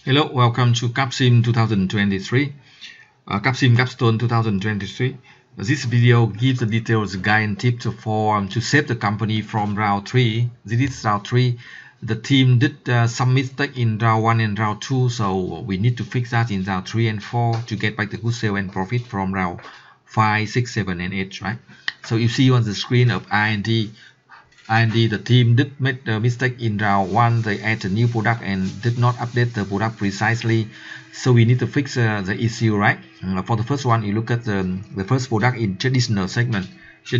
Hello, welcome to Capsim 2023, Capsim Capstone 2023. This video gives the details, guide, and tips to save the company from round 3. This is round 3. The team did some mistake in round 1 and round 2, so we need to fix that in round 3 and 4 to get back the good sale and profit from round 5, 6, 7, and 8, right? So you see on the screen of R&D, the team did make the mistake in round 1. They add a new product and did not update the product precisely, so we need to fix the issue, right? For the first one, you look at the first product in traditional segment. We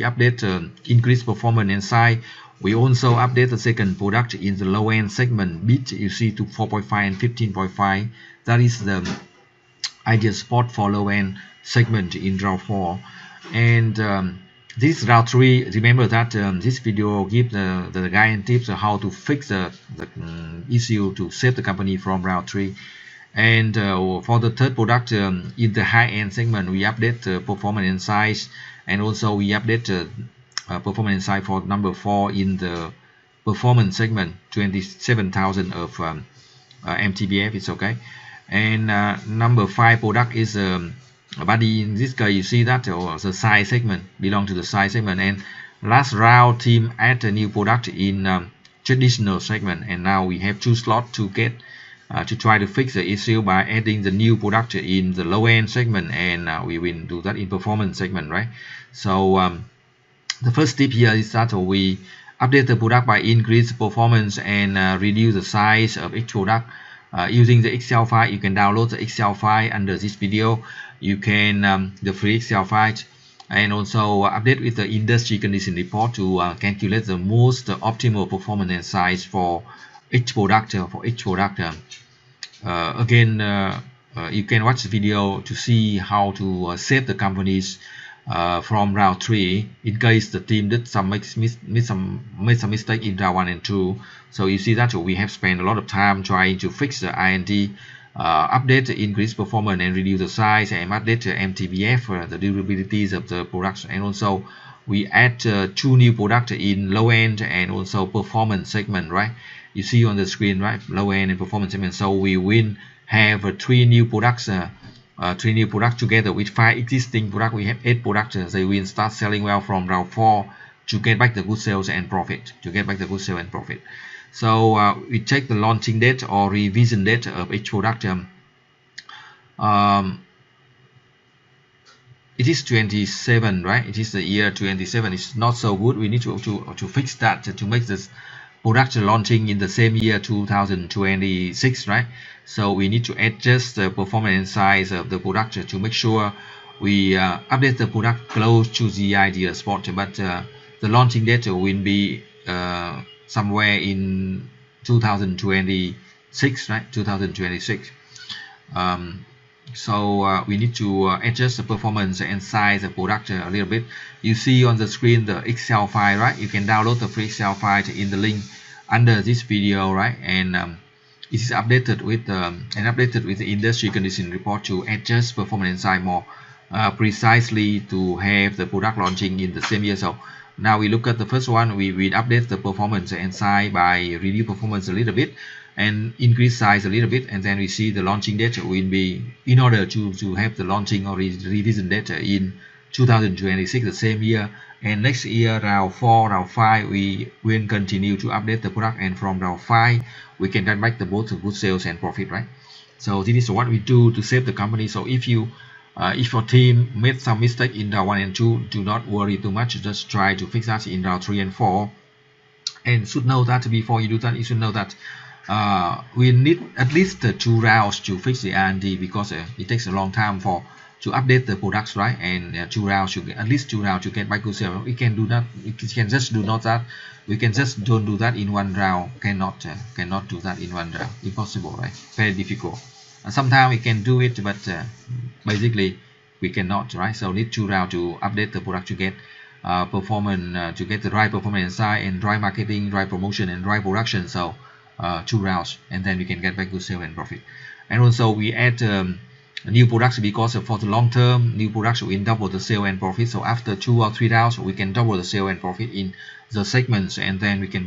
update increase performance and size. We also update the second product in the low end segment bit, you see, to 4.5 and 15.5. That is the ideal spot for low end segment in round 4. And this round 3, remember that this video gives the guide and tips on how to fix the issue to save the company from round 3. And for the third product in the high-end segment, we update performance and size, and also we update performance and size for number 4 in the performance segment, 27,000 of MTBF. It's okay. And number 5 product is body. In this case, you see that the size segment belong to the size segment. And last round, team add a new product in traditional segment, and now we have 2 slots to get to try to fix the issue by adding the new product in the low end segment, and we will do that in performance segment, right? So the first tip here is that we update the product by increase performance and reduce the size of each product. Using the Excel file, you can download the Excel file under this video. You can the free Excel file, and also update with the industry condition report to calculate the most optimal performance and size for each product. Again, you can watch the video to see how to save the companies from round 3 in case the team did made some mistake in round 1 and 2. So you see that we have spent a lot of time trying to fix the R&D, update the increase performance and reduce the size, and update the MTBF, the durabilities of the products, and also we add 2 new products in low end and also performance segment, right? You see on the screen, right? Low end and performance segment. So we will have 3 new products. 3 new products together with 5 existing products. We have 8 products. They will start selling well from round 4 to get back the good sales and profit. So we check the launching date or revision date of each product. It is 27, right? It is the year 27. It's not so good. We need to fix that to make this product launching in the same year 2026, right? So we need to adjust the performance and size of the product to make sure we update the product close to the ideal spot, but the launching date will be somewhere in 2026, right? 2026. So we need to adjust the performance and size of the product a little bit. You see on the screen the Excel file, right? You can download the free Excel file in the link under this video, right? And it is updated with the industry condition report to adjust performance and size more precisely to have the product launching in the same year. So now we look at the first one. We will update the performance and size by reduce performance a little bit and increase size a little bit, and then we see the launching date will be, in order to have the launching or revision date in 2026, the same year. And next year, round 4, round 5, we will continue to update the product, and from round 5 we can get back the both good sales and profit, right? So this is what we do to save the company. So if your team made some mistake in round 1 and 2, do not worry too much. Just try to fix that in round 3 and 4. And should know that before you do that, you should know that we need at least 2 rounds to fix the R&D, because it takes a long time to update the products, right? And 2 rounds should get, at least 2 rounds to get back good sales. We can do that. We can just do not that. We can just don't do that in 1 round. Cannot do that in 1 round. Impossible, right? Very difficult. Sometimes we can do it, but basically we cannot, right? So need 2 rounds to update the product to get performance, to get the right performance inside, and right marketing, right promotion, and right production. So 2 rounds, and then we can get back good sales and profit. And also we add new products, because for the long term, new products will double the sale and profit. So after 2 or 3 rounds, we can double the sale and profit in the segments, and then we can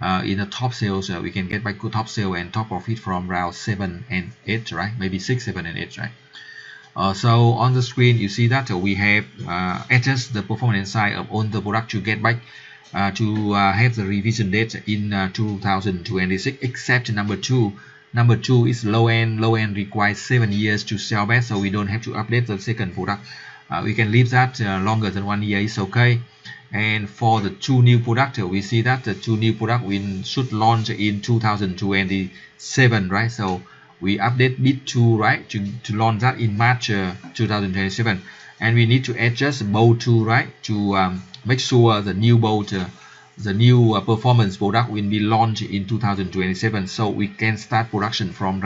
in the top sales, we can get back good top sale and top profit from round 7 and 8, right? Maybe 6, 7 and 8, right? So on the screen you see that we have adjust the performance side of all the product to get back to have the revision date in 2026, except number 2. Number 2 is low end. Low end requires 7 years to sell back, so we don't have to update the second product. We can leave that longer than 1 year is okay. And for the 2 new product, we see that the 2 new product we should launch in 2027, right? So we update bit 2, right, to launch that in March 2027, and we need to adjust bolt 2, right, to make sure the new bolt the new performance product will be launched in 2027, so we can start production from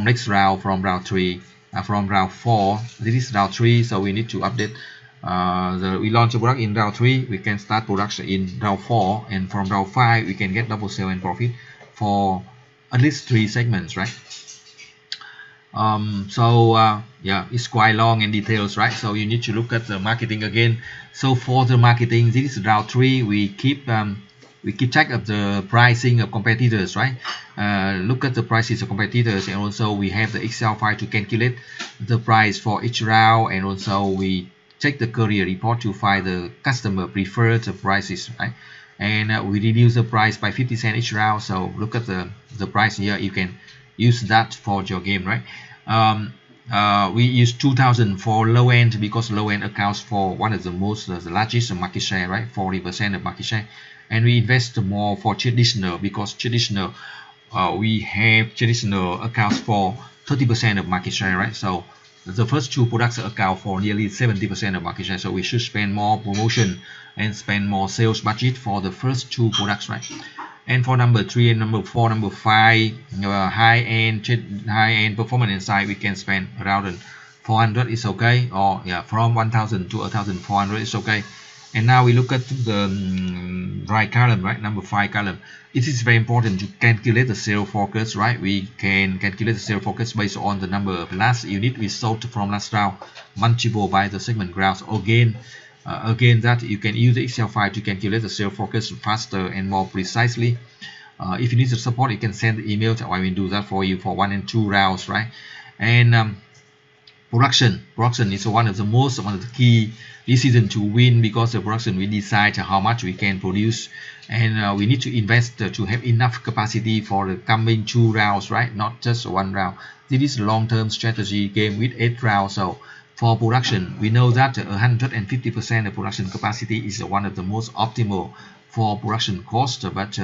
next round, from round 3, from round 4. This is round 3, so we need to update we launch a product in round 3, we can start production in round 4, and from round 5 we can get double sale and profit for at least 3 segments, right? Yeah, it's quite long and details, right? So you need to look at the marketing again. So for the marketing, this is round 3. We keep track of the pricing of competitors, right? Look at the prices of competitors, and also we have the Excel file to calculate the price for each round, and also we check the courier report to find the customer preferred prices, right? And we reduce the price by 50 cents each round. So look at the price here. You can use that for your game, right? We use 2000 for low end because low end accounts for one of the most the largest market share, right? 40% of market share. And we invest more for traditional because traditional we have traditional accounts for 30% of market share, right? So the first 2 products account for nearly 70% of market share, so we should spend more promotion and spend more sales budget for the first 2 products, right? And for number 3 and number 4, number 5, high-end performance inside, we can spend around 400 is okay, or yeah, from 1000 to 1400 is okay. And now we look at the right column, right? Number 5 column. It is very important to calculate the sale focus, right? We can calculate the sale focus based on the number of last unit we sold from last round, multiple by the segment growth. Again, that you can use the Excel file to calculate the sale focus faster and more precisely. If you need the support, you can send the email. I will do that for you for 1 and 2 rounds, right? And production is one of the key decisions to win, because the production we decide how much we can produce, and we need to invest to have enough capacity for the coming 2 rounds, right? Not just 1 round. This is a long-term strategy game with 8 rounds. So for production, we know that 150% of production capacity is one of the most optimal for production cost, but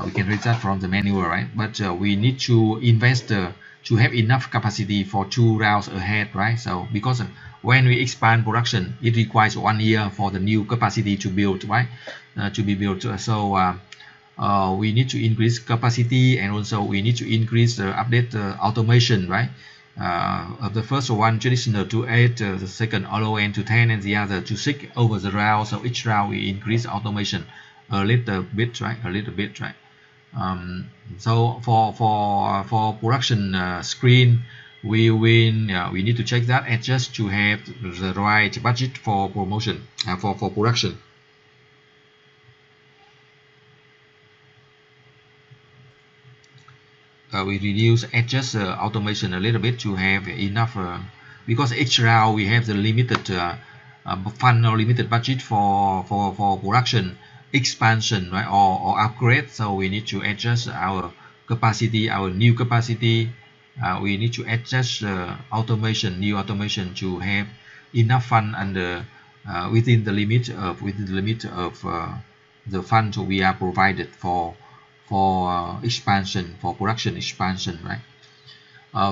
we can read that from the manual, right? But we need to invest to have enough capacity for 2 rounds ahead, right? So because when we expand production, it requires 1 year for the new capacity to build, right? To be built. So we need to increase capacity, and also we need to increase the update automation, right? Of the first one traditional to 8, the second low end to 10, and the other to 6 over the round. So each round we increase automation a little bit, right? So for production screen, we need to check that and just to have the right budget for promotion for production. We adjust automation a little bit to have enough because each round we have the limited fund or limited budget for production expansion, right, or upgrade. So we need to adjust our capacity, our new capacity. We need to adjust new automation to have enough fund under within the limit of the funds we are provided for expansion, for production expansion, right?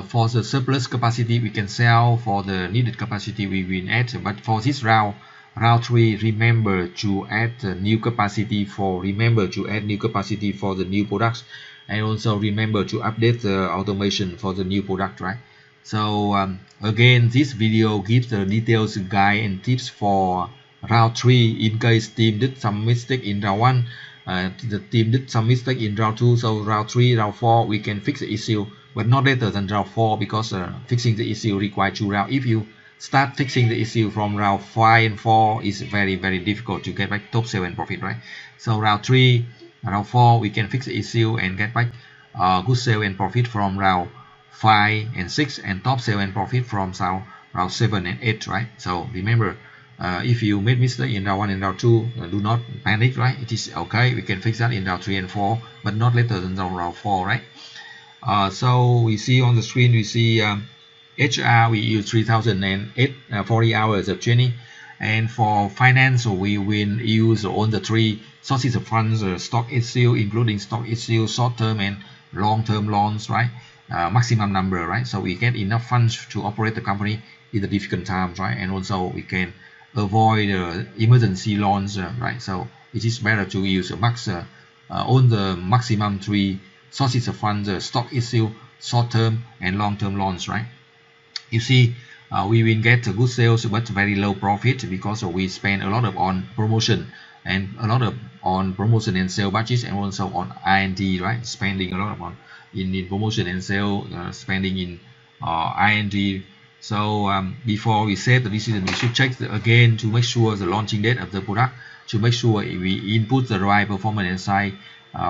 For the surplus capacity, we can sell. For the needed capacity, we will add. But for this round 3, remember to add new capacity for the new products, and also remember to update the automation for the new product, right? So again, this video gives the details, guide and tips for round 3 in case team did some mistake in round 1. The team did some mistake in round 2, so round 3, round 4 we can fix the issue, but not later than round 4, because fixing the issue requires 2 rounds. If you start fixing the issue from round 5 and 4, is very difficult to get back top 7 profit, right? So round 3 Round 4 we can fix the issue and get back good sale and profit from round 5 and 6, and top sale and profit from round 7 and 8, right? So remember, if you made mistake in round 1 and round 2, do not panic, right? It is okay, we can fix that in round 3 and 4, but not later than round 4, right? So we see on the screen, we see HR we use 3008 40 hours of training, and for finance we will use all the three sources of funds, stock issue, including stock issue, short-term and long-term loans, right? Maximum number, right? So we get enough funds to operate the company in the difficult times, right? And also we can avoid emergency loans, right? So it is better to use all the maximum three sources of funds, stock issue, short-term and long-term loans, right? You see, we will get good sales but very low profit because we spend a lot on promotion and promotion and sale budgets, and also on R&D, right? Spending a lot on in promotion and sale, spending in R&D. So before we set the decision, we should check again to make sure the launching date of the product, to make sure we input the right performance inside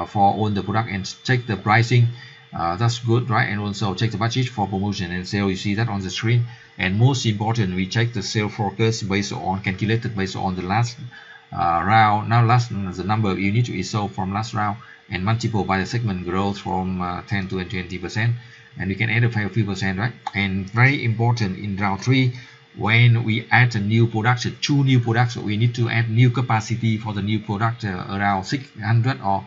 for all the product, and check the pricing. That's good, right? And also check the budget for promotion and sale. You see that on the screen. And most important, we check the sale forecast calculated based on the last round. Now the number of units we sold from last round, and multiple by the segment growth from 10 to 20%, and we can add a few percent, right? And very important, in round 3, when we add a new product, 2 new products, we need to add new capacity for the new product, around 600 or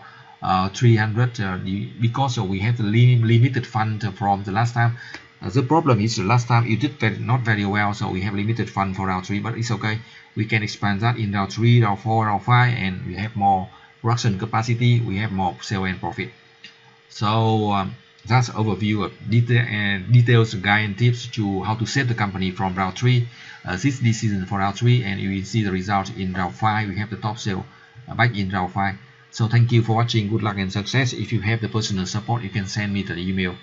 300, because we have the limited fund from the last time. The problem is the last time you did not very well, so we have limited fund for round 3, but it's okay. We can expand that in round 3, round 4, round 5, and we have more production capacity, we have more sale and profit. So that's overview of details, guide and tips to how to set the company from round 3. This decision for round 3, and you will see the result in round 5. We have the top sale back in round 5. So thank you for watching. Good luck and success. If you have the personal support, you can send me the email.